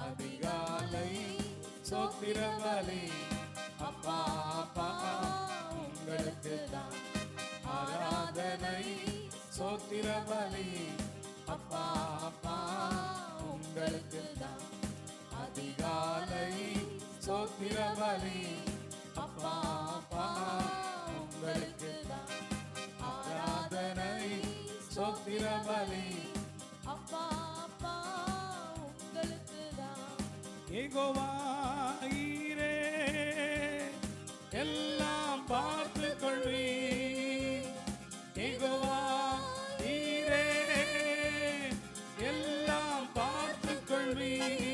அதிகாலை சோத்திர பலி அப்பா அப்பா உங்களுக்கு தான் ஆராதனை சோத்திர பலி அப்பா அப்பா உங்களுக்கு தான் அதிகாலை சோத்திர பலி அப்பா அப்பா உங்களுக்கு தான் ஆராதனை சோத்திர பலி அப்பா அப்பா உங்களுக்கு தான். யெகோவா ஈரே எல்லாம் பார்த்து கொள்வீர். யெகோவா ஈரே எல்லாம் பார்த்து கொள்வீர்.